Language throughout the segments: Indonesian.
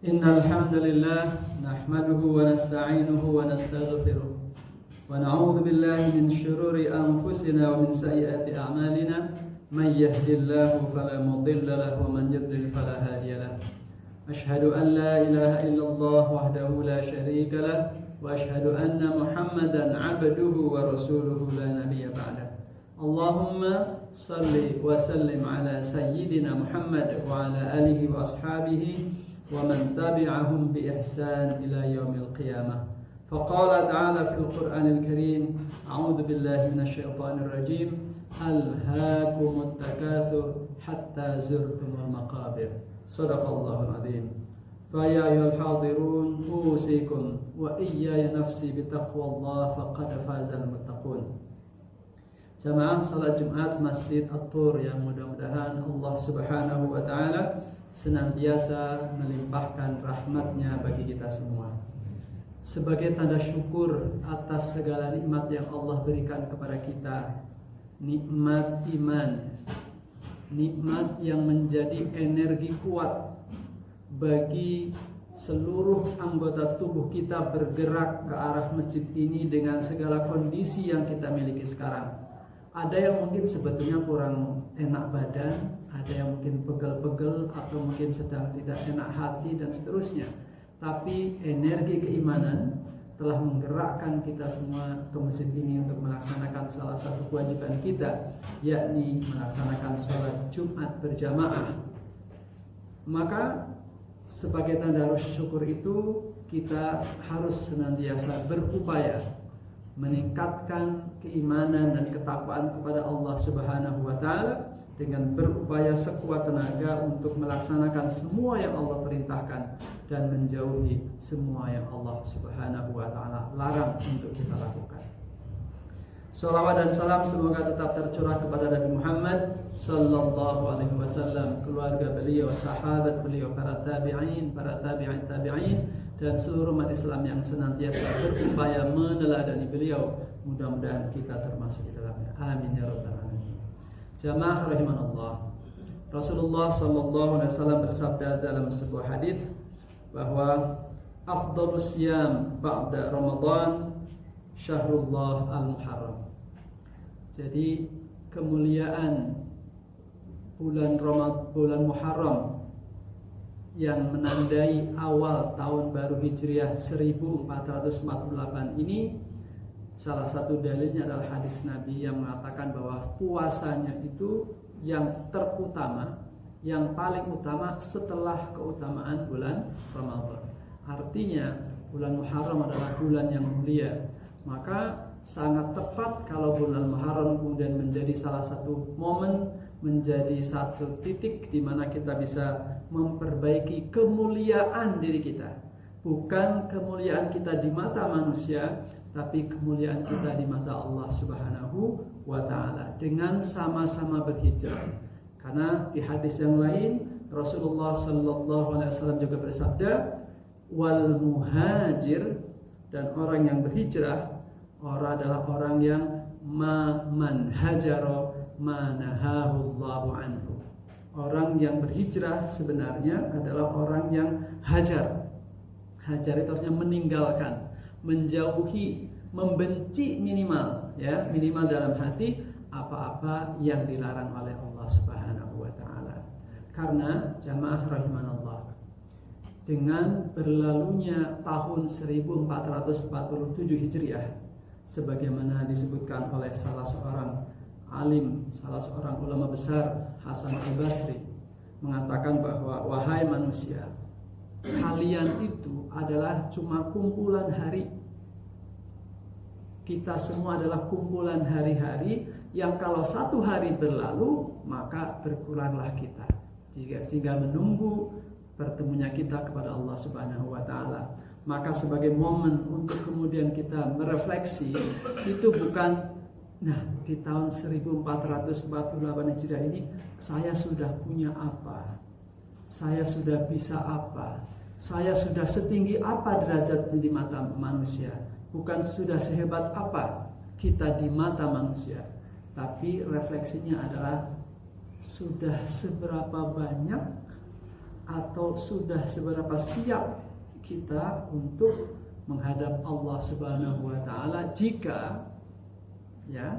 Innal hamdalillah nahmaduhu wa nasta'inuhu wa nastaghfiruh wa na'udzu billahi min shururi anfusina wa min sayyiati a'malina may yahdihillahu fala mudilla lahu wa man yudlil fala hadiya lahu. Ashhadu an la ilaha illallah wahdahu la syarika lah wa ashhadu anna Muhammadan 'abduhu wa rasuluhu la nabiyya ba'dah. Allahumma salli wa sallim ala sayyidina Muhammad wa ala alihi wa ashabihi ومن تبعهم بإحسان إلى يوم القيامة. فقال تعالى في القرآن الكريم أعوذ بالله من الشيطان الرجيم ألهاكم التكاثر حتى زرتم المقابر صدق الله العظيم. فيا أيها الحاضرون أوصيكم وإياي نفسي بتقوى الله فقد فاز المتقون. Jamaah salat Jumat Masjid At-Tur yang mudah-mudahan Allah Subhanahu wa taala senantiasa melimpahkan rahmatnya bagi kita semua. Sebagai tanda syukur atas segala nikmat yang Allah berikan kepada kita, nikmat iman, nikmat yang menjadi energi kuat bagi seluruh anggota tubuh kita bergerak ke arah masjid ini dengan segala kondisi yang kita miliki sekarang. Ada yang mungkin sebetulnya kurang enak badan, ada yang mungkin pegel-pegel atau mungkin sedang tidak enak hati dan seterusnya. Tapi energi keimanan telah menggerakkan kita semua ke masjid ini untuk melaksanakan salah satu kewajiban kita, yakni melaksanakan sholat Jumat berjamaah. Maka sebagai tanda rasa syukur itu kita harus senantiasa berupaya meningkatkan keimanan dan ketakwaan kepada Allah Subhanahu wa taala dengan berupaya sekuat tenaga untuk melaksanakan semua yang Allah perintahkan dan menjauhi semua yang Allah Subhanahu wa taala larang untuk kita lakukan. Salawat dan salam semoga tetap tercurah kepada Nabi Muhammad sallallahu alaihi wasallam, keluarga beliau, sahabat beliau, para tabi'in, para tabi'in tabi'in dan seluruh umat Islam yang senantiasa berupaya meneladani beliau. Mudah-mudahan kita termasuk di dalamnya. Amin ya rabbal alamin. Jamaah rahimanallah. Rasulullah sallallahu alaihi wasallam bersabda dalam sebuah hadis bahwa afdhalus siyam ba'da Ramadan syahrullah al-Muharram. Jadi kemuliaan bulan Muharram yang menandai awal tahun baru Hijriah 1448 ini, salah satu dalilnya adalah hadis Nabi yang mengatakan bahwa puasanya itu yang terutama, yang paling utama setelah keutamaan bulan Ramadan. Artinya bulan Muharram adalah bulan yang mulia. Maka sangat tepat kalau bulan Muharram kemudian menjadi salah satu momen, menjadi satu titik di mana kita bisa memperbaiki kemuliaan diri kita. Bukan kemuliaan kita di mata manusia, tapi kemuliaan kita di mata Allah Subhanahu wa taala dengan sama-sama berhijrah. Karena di hadis yang lain Rasulullah sallallahu alaihi wasallam juga bersabda, wal muhajir, dan orang yang berhijrah adalah orang yang man hajaro manahahu Allahu anhu. Orang yang berhijrah sebenarnya adalah orang yang hajar. Hajar itu artinya meninggalkan, menjauhi, membenci minimal, ya, minimal dalam hati apa-apa yang dilarang oleh Allah Subhanahu wa taala. Karena jamaah rahimanallah, dengan berlalunya tahun 1447 Hijriah, sebagaimana disebutkan oleh salah seorang alim, salah seorang ulama besar, Hasan al-Basri, mengatakan bahwa wahai manusia, kalian itu adalah cuma kumpulan hari. Kita semua adalah kumpulan hari-hari yang kalau satu hari berlalu maka berkuranglah kita, sehingga menunggu pertemunya kita kepada Allah Subhanahu wa taala. Maka sebagai momen untuk kemudian kita merefleksi, itu bukan di tahun 1448 Hijriah ini saya sudah punya apa, saya sudah bisa apa, saya sudah setinggi apa derajat di mata manusia. Bukan sudah sehebat apa kita di mata manusia, tapi refleksinya adalah sudah seberapa banyak atau sudah seberapa siap kita untuk menghadap Allah Subhanahu wa taala jika ya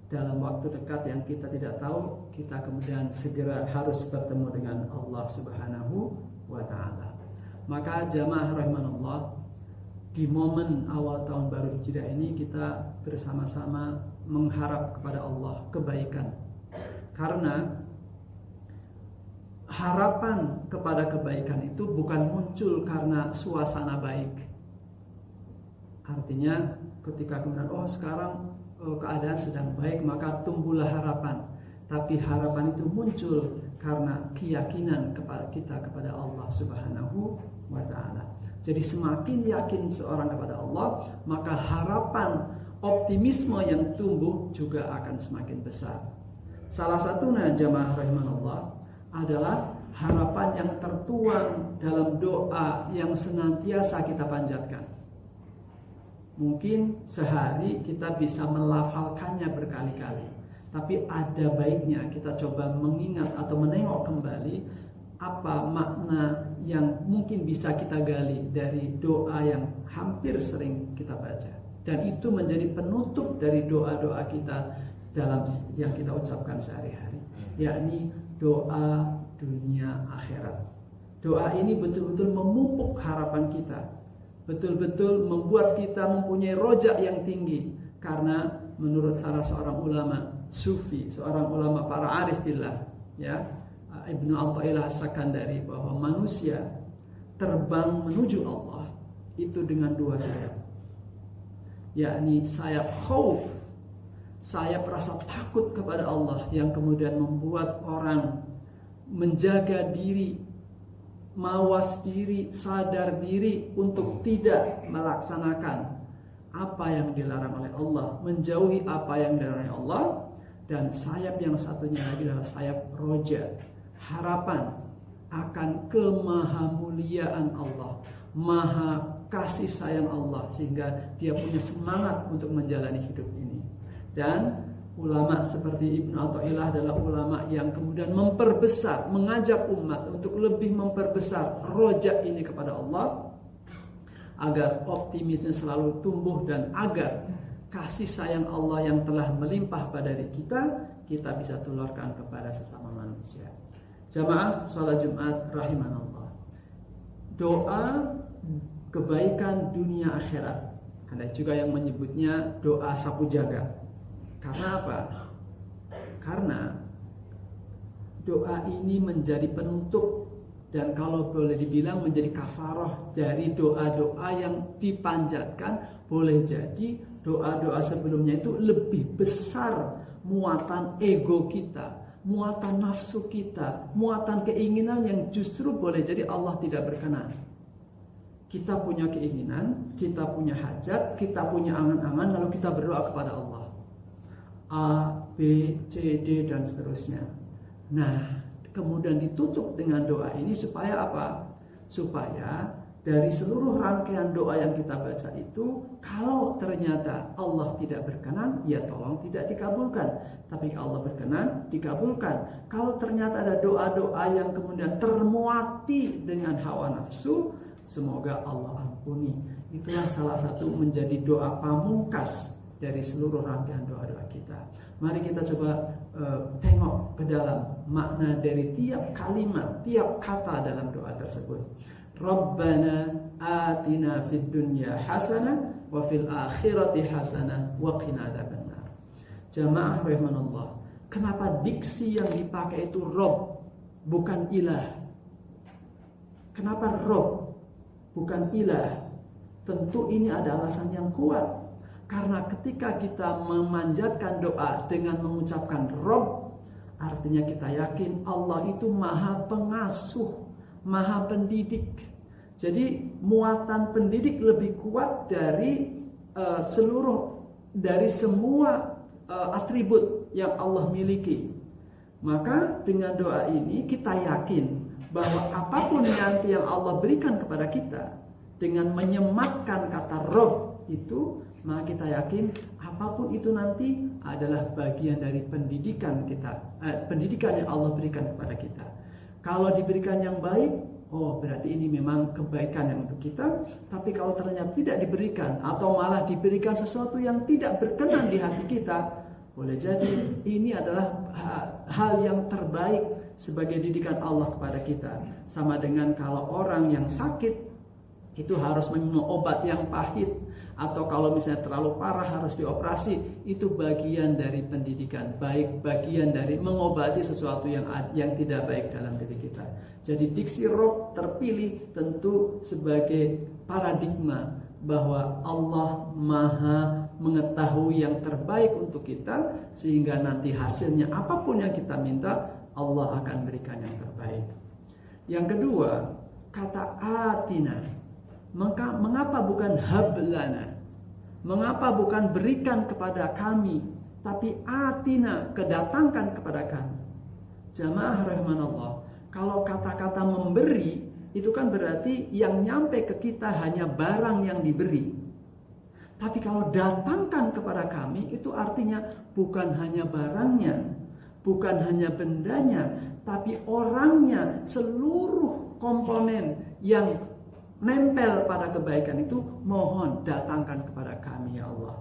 dalam waktu dekat yang kita tidak tahu kita kemudian segera harus bertemu dengan Allah Subhanahu wa taala. Maka jamaah rahimanallah, di momen awal tahun baru Hijriah ini kita bersama-sama mengharap kepada Allah kebaikan. Karena harapan kepada kebaikan itu bukan muncul karena suasana baik. Artinya ketika kemudian sekarang keadaan sedang baik maka tumbuhlah harapan. Tapi harapan itu muncul karena keyakinan kepada kita kepada Allah Subhanahu wa taala. Jadi semakin yakin seorang kepada Allah, maka harapan optimisme yang tumbuh juga akan semakin besar. Salah satunya jamaah rahimanallah adalah harapan yang tertuang dalam doa yang senantiasa kita panjatkan. Mungkin sehari kita bisa melafalkannya berkali-kali, tapi ada baiknya kita coba mengingat atau menengok kembali apa makna yang mungkin bisa kita gali dari doa yang hampir sering kita baca. Dan itu menjadi penutup dari doa-doa kita dalam yang kita ucapkan sehari-hari, yakni doa dunia akhirat. Doa ini betul-betul memupuk harapan kita, betul-betul membuat kita mempunyai rojak yang tinggi. Karena menurut salah seorang ulama sufi, seorang ulama para arif billah, ya, Ibnu Athaillah As-Sakandari, bahwa manusia terbang menuju Allah itu dengan dua sayap, yakni sayap khauf, sayap rasa takut kepada Allah yang kemudian membuat orang menjaga diri, mawas diri, sadar diri untuk tidak melaksanakan apa yang dilarang oleh Allah, menjauhi apa yang dilarang oleh Allah. Dan sayap yang satunya lagi adalah sayap roja, harapan akan kemahamuliaan Allah, maha kasih sayang Allah, sehingga dia punya semangat untuk menjalani hidup ini. Dan ulama seperti Ibnu Athaillah adalah ulama yang kemudian memperbesar, mengajak umat untuk lebih memperbesar rojak ini kepada Allah, agar optimisme selalu tumbuh dan agar kasih sayang Allah yang telah melimpah pada diri kita bisa tularkan kepada sesama manusia. Jamaah sholat Jumat rahimanallah, doa kebaikan dunia akhirat, ada juga yang menyebutnya doa sapu jagat. Karena apa? Karena doa ini menjadi penutup dan kalau boleh dibilang menjadi kafarah dari doa-doa yang dipanjatkan. Boleh jadi doa-doa sebelumnya itu lebih besar muatan ego kita, muatan nafsu kita, muatan keinginan yang justru boleh jadi Allah tidak berkenan. Kita punya keinginan, kita punya hajat, kita punya angan-angan, lalu kita berdoa kepada Allah A, B, C, D dan seterusnya. Nah, kemudian ditutup dengan doa ini supaya apa? Supaya dari seluruh rangkaian doa yang kita baca itu, kalau ternyata Allah tidak berkenan, ya tolong tidak dikabulkan. Tapi kalau Allah berkenan, dikabulkan. Kalau ternyata ada doa-doa yang kemudian termuati dengan hawa nafsu, semoga Allah ampuni. Itulah salah satu menjadi doa pamungkas dari seluruh rangkaian doa-doa kita. Mari kita coba tengok ke dalam makna dari tiap kalimat, tiap kata dalam doa tersebut. Rabbana atina fid dunya hasanah wa fil akhirati hasanah wa qina adzabannar. Jamaah rahimanallah, kenapa diksi yang dipakai itu Rabb bukan ilah? Kenapa Rabb bukan ilah? Tentu ini ada alasan yang kuat. Karena ketika kita memanjatkan doa dengan mengucapkan Rabb, artinya kita yakin Allah itu maha pengasuh, maha pendidik. Jadi muatan pendidik lebih kuat dari semua atribut yang Allah miliki. Maka dengan doa ini kita yakin bahwa apapun nanti yang Allah berikan kepada kita, dengan menyematkan kata Rabb itu, maka kita yakin apapun itu nanti adalah bagian dari pendidikan kita, pendidikan yang Allah berikan kepada kita. Kalau diberikan yang baik, oh berarti ini memang kebaikan yang untuk kita. Tapi kalau ternyata tidak diberikan, atau malah diberikan sesuatu yang tidak berkenan di hati kita, boleh jadi ini adalah hal yang terbaik sebagai didikan Allah kepada kita. Sama dengan kalau orang yang sakit itu harus minum obat yang pahit, atau kalau misalnya terlalu parah harus dioperasi, itu bagian dari pendidikan baik, bagian dari mengobati sesuatu yang tidak baik dalam diri kita. Jadi diksi Rabb terpilih tentu sebagai paradigma bahwa Allah Maha mengetahui yang terbaik untuk kita, sehingga nanti hasilnya apapun yang kita minta, Allah akan berikan yang terbaik. Yang kedua, kata atina. Mengapa bukan hablana? Mengapa bukan berikan kepada kami, tapi atina, kedatangkan kepada kami? Jamaah rahimanallah, kalau kata-kata memberi itu kan berarti yang nyampe ke kita hanya barang yang diberi. Tapi kalau datangkan kepada kami, itu artinya bukan hanya barangnya, bukan hanya bendanya, tapi orangnya, seluruh komponen yang nempel pada kebaikan itu, mohon datangkan kepada kami ya Allah.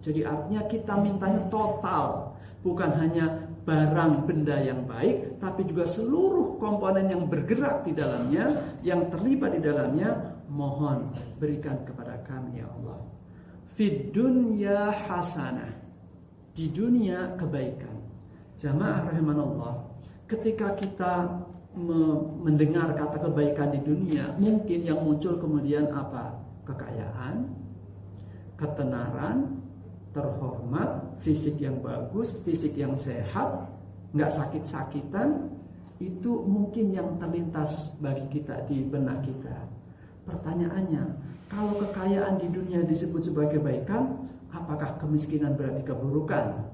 Jadi artinya kita mintanya total, bukan hanya barang benda yang baik, tapi juga seluruh komponen yang bergerak di dalamnya, yang terlibat di dalamnya, mohon berikan kepada kami ya Allah. Fid dunya hasanah, di dunia kebaikan. Jamaah rahimanallah, ketika kita mendengar kata kebaikan di dunia, mungkin yang muncul kemudian apa? Kekayaan, ketenaran, terhormat, fisik yang bagus, fisik yang sehat, nggak sakit-sakitan. Itu mungkin yang terlintas bagi kita di benak kita. Pertanyaannya, kalau kekayaan di dunia disebut sebagai kebaikan, apakah kemiskinan berarti keburukan?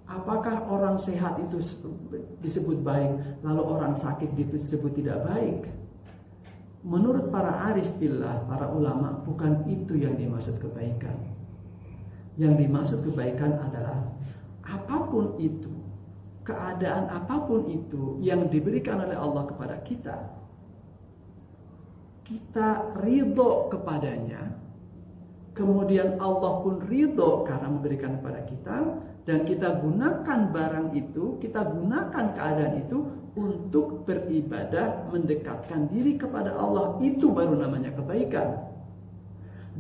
Apakah orang sehat itu disebut baik, lalu orang sakit disebut tidak baik? Menurut para arif billah, para ulama, bukan itu yang dimaksud kebaikan. Yang dimaksud kebaikan adalah apapun itu, keadaan apapun itu yang diberikan oleh Allah kepada kita, kita ridho kepadanya, kemudian Allah pun ridho karena memberikan kepada kita, dan kita gunakan barang itu, kita gunakan keadaan itu untuk beribadah, mendekatkan diri kepada Allah. Itu baru namanya kebaikan.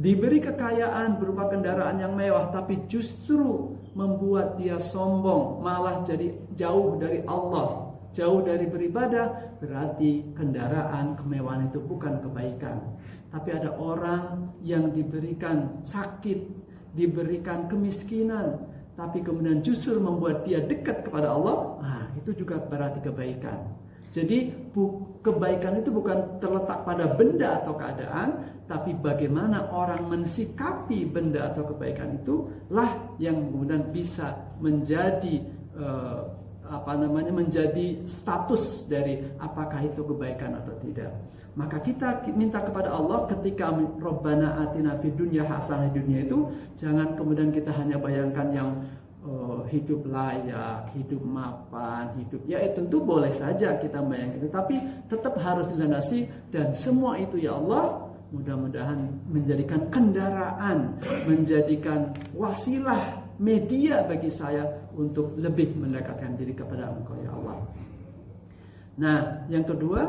Diberi kekayaan berupa kendaraan yang mewah, tapi justru membuat dia sombong, malah jadi jauh dari Allah, jauh dari beribadah, berarti kendaraan, kemewahan itu bukan kebaikan. Tapi ada orang yang diberikan sakit, diberikan kemiskinan, tapi kemudian justru membuat dia dekat kepada Allah, itu juga berarti kebaikan. Jadi kebaikan itu bukan terletak pada benda atau keadaan, tapi bagaimana orang mensikapi benda atau kebaikan itulah yang kemudian bisa menjadi menjadi status dari apakah itu kebaikan atau tidak. Maka kita minta kepada Allah ketika Rabbana atina fid dunya hasanah, di dunia itu jangan kemudian kita hanya bayangkan yang hidup layak, hidup mapan, hidup tentu boleh saja kita bayangkan itu, tapi tetap harus dilandasi, dan semua itu ya Allah mudah-mudahan menjadikan kendaraan, menjadikan wasilah, media bagi saya untuk lebih mendekatkan diri kepada Engkau ya Allah. Nah, yang kedua,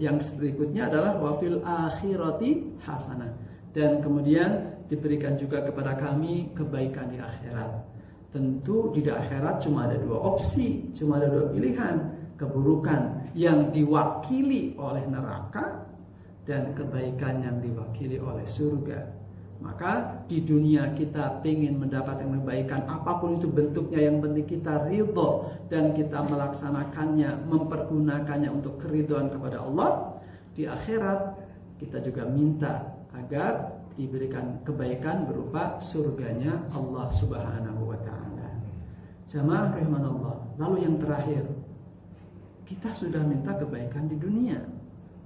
yang berikutnya adalah wafil akhirati hasanah, dan kemudian diberikan juga kepada kami kebaikan di akhirat. Tentu di akhirat cuma ada dua opsi, cuma ada dua pilihan, keburukan yang diwakili oleh neraka dan kebaikan yang diwakili oleh surga. Maka di dunia kita ingin mendapatkan kebaikan apapun itu bentuknya, yang penting kita ridho dan kita melaksanakannya, mempergunakannya untuk keridhaan kepada Allah. Di akhirat kita juga minta agar diberikan kebaikan berupa surganya Allah Subhanahu wa ta'ala. Jamaah rahimanallah. Lalu yang terakhir, kita sudah minta kebaikan di dunia,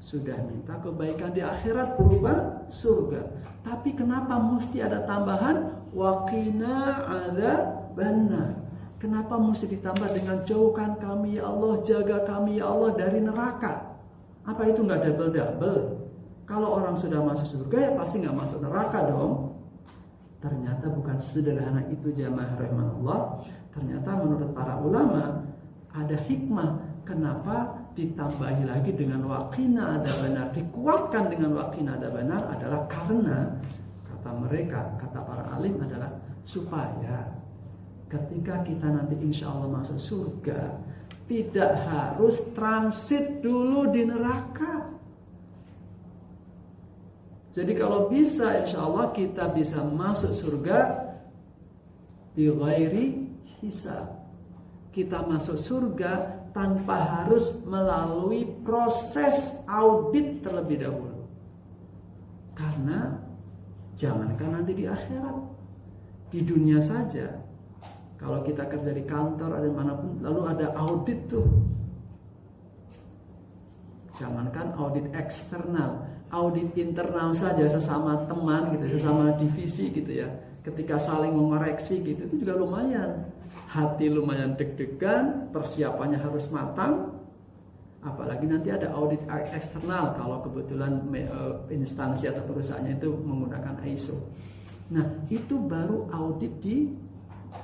sudah minta kebaikan di akhirat berupa surga. Tapi kenapa mesti ada tambahan waqina adzabannar? Kenapa mesti ditambah dengan jauhkan kami ya Allah, jaga kami ya Allah dari neraka? Apa itu nggak double-double? Kalau orang sudah masuk surga ya pasti nggak masuk neraka dong. Ternyata bukan sesederhana itu jamaah rahimahullah. Ternyata menurut para ulama ada hikmah kenapa ditambahi lagi dengan waqina adzabannar, dikuatkan dengan waqina adzabannar adalah karena kata mereka, kata para alim adalah supaya ketika kita nanti insya Allah masuk surga tidak harus transit dulu di neraka. Jadi kalau bisa insya Allah kita bisa masuk surga bi ghairi hisab. Kita masuk surga tanpa harus melalui proses audit terlebih dahulu. Karena jangankan nanti di akhirat, di dunia saja. Kalau kita kerja di kantor ada manapun lalu ada audit tuh. Jangankan audit eksternal, audit internal saja sesama teman gitu, sesama divisi gitu ya. Ketika saling mengoreksi gitu itu juga lumayan. Hati lumayan deg-degan, persiapannya harus matang. Apalagi nanti ada audit eksternal kalau kebetulan instansi atau perusahaannya itu menggunakan ISO. Nah, itu baru audit di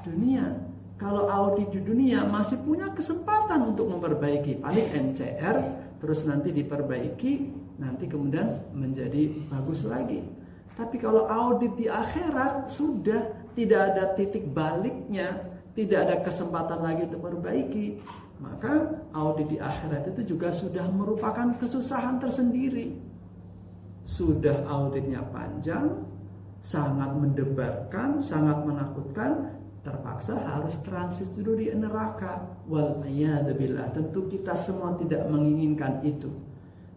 dunia. Kalau audit di dunia masih punya kesempatan untuk memperbaiki, paling NCR terus nanti diperbaiki, nanti kemudian menjadi bagus lagi. Tapi kalau audit di akhirat sudah tidak ada titik baliknya, tidak ada kesempatan lagi untuk memperbaiki, maka audit di akhirat itu juga sudah merupakan kesusahan tersendiri. Sudah auditnya panjang, sangat mendebarkan, sangat menakutkan, terpaksa harus transit dulu di neraka. Wal'iyadzubillah. Tentu kita semua tidak menginginkan itu.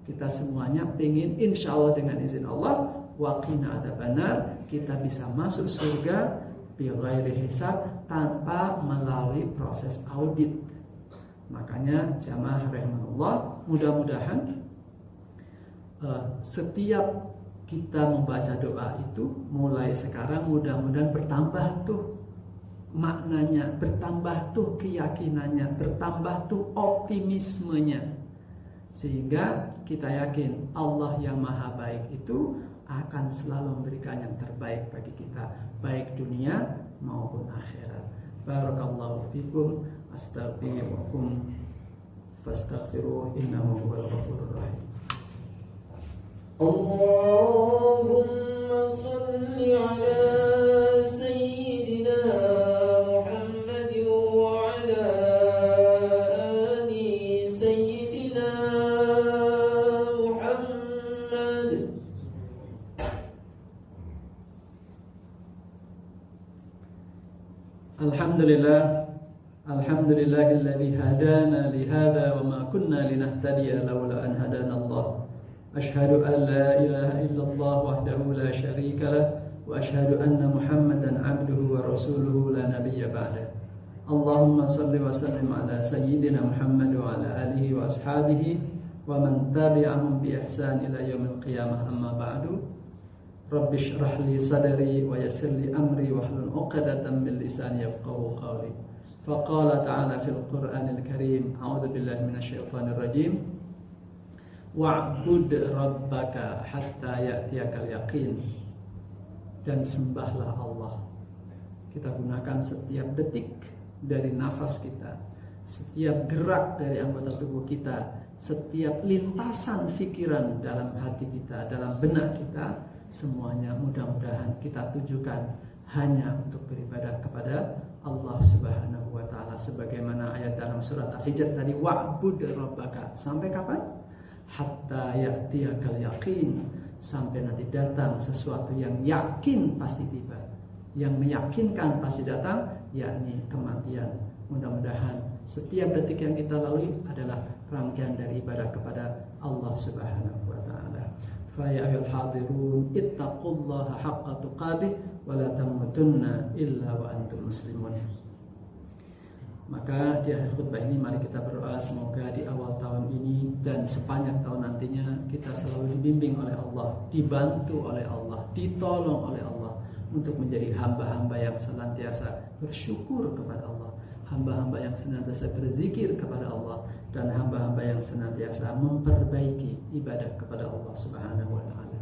Kita semuanya pengen insya Allah dengan izin Allah waqina adzabannar, kita bisa masuk surga bi ghairi hisab, tanpa melalui proses audit. Makanya jamaah rahimahullah, mudah-mudahan setiap kita membaca doa itu mulai sekarang mudah-mudahan bertambah tuh maknanya, bertambah tuh keyakinannya, bertambah tuh optimismenya, sehingga kita yakin Allah yang maha baik itu akan selalu memberikan yang terbaik bagi kita, baik dunia maupun akhirat. Barakallahu fikum, astaghfirukum fastaghfiruhu innahu huwal ghafurur rahim. Allahumma shalli ala sayyidina Muhammad wa ala ali sayyidina Muhammad. Alhamdulillahilladzi hadana li hadza wa ma kunna linahtadiya laula an hadana Allah. Asyhadu an la ilaha illallah wahdahu la syarika lah wa asyhadu anna Muhammadan abduhu wa rasuluhu la nabiyya ba'dah. Allahumma shalli wa sallim ala sayyidina Muhammad wa ala alihi wa ashabihi wa man tabi'ahum bi ihsan ila yaumil qiyamah, amma ba'du. Rabbi shrah li sadri wa yassir li amri wahlul 'uqdatam min lisani yafqahu qawli. Faqala ta'ala fil Qur'anil Karim, a'udzu billahi minasy syaithanir rajim. Wa'bud rabbaka hatta ya'tiyakal yaqin. Dan sembahlah Allah. Kita gunakan setiap detik dari nafas kita, setiap gerak dari anggota tubuh kita, setiap lintasan pikiran dalam hati kita, dalam benak kita, semuanya mudah-mudahan kita tujukan hanya untuk beribadah kepada Allah Subhanahu wa taala, sebagaimana ayat dalam surat Al-Hijr tadi, wa'bud rabbaka. Sampai kapan? Hatta ya'tiyakal yaqin, sampai nanti datang sesuatu yang yakin pasti tiba, yang meyakinkan pasti datang, yakni kematian. Mudah-mudahan setiap detik yang kita lalui adalah rangkaian dari ibadah kepada Allah Subhanahu wa taala. Fa ya ayyuhal hadirun ittaqullaha haqqa tuqatih wa la tamutunna illa wa antum muslimun. Maka di akhir khutbah ini mari kita berdoa semoga di awal tahun ini dan sepanjang tahun nantinya kita selalu dibimbing oleh Allah, dibantu oleh Allah, ditolong oleh Allah untuk menjadi hamba-hamba yang senantiasa bersyukur kepada Allah, hamba-hamba yang senantiasa berzikir kepada Allah, dan hamba-hamba yang senantiasa memperbaiki ibadah kepada Allah Subhanahu wa taala.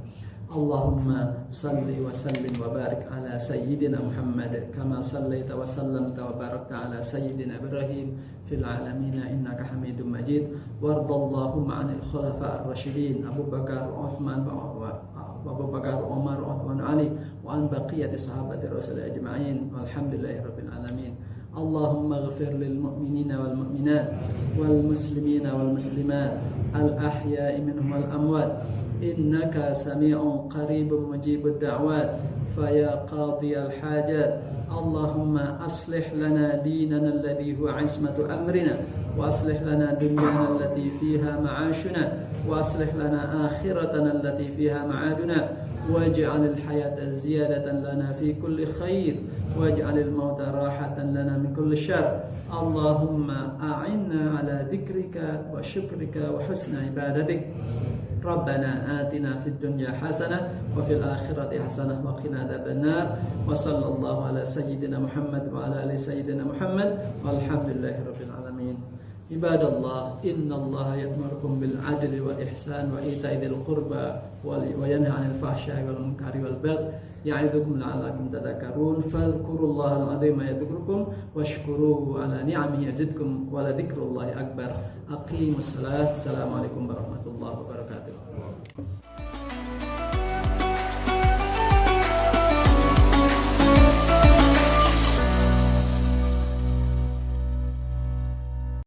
Allahumma salli wa sallim wa barik ala sayyidina Muhammad kama sallaita wa sallamta wa barakta ala sayyidina Ibrahim fil alamin innaka Hamidum Majid. Wardallahumma 'anil khulafa ar-rasyidin Abu Bakar, Utsman, Umar, Uthman, Ali wa an baqiyati sahabati Rasul ajma'in walhamdulillahi rabbil alamin. Allahumma ighfir lil mu'minina wal mu'minat wal muslimina wal muslimat al ahya'i minhum wal amwat innaka sami'un qaribun mujibud da'wat faya qadiyal hajat. Allahumma aslih lana dinana alladhi huwa 'ismatu amrina wa aslih lana dunyana allati fiha ma'ashuna wa aslih lana akhiratana allati fiha ma'aduna waj'al al-hayata ziyadatan lana fi kulli khair waj'al al-mauta rahatan lana min kulli syarr. Allahumma a'inna ala dhikrika wa syukrika wa husna ibadatik. Rabbana atina fid dunya hasanah wa fil akhirati hasanah wa qina adzabannar. Wa sallallahu ala sayyidina Muhammad wa ala ali sayyidina Muhammad walhamdulillahi rabbil alamin. Ibadallah, innallaha ya'murukum bil adli wal ihsan wa ita'i dzil qurba wa yanha 'anil fahsya'i wal munkari wal baghi ya'idukum la'allakum tadhakkarun. Fadhkurullaha al-'azima yadhkurkum washkuruhu 'ala ni'amihi yazidkum wa la dzikrullahi akbar. Aqimus salat. Assalamualaikum warahmatullahi wabarakatuh.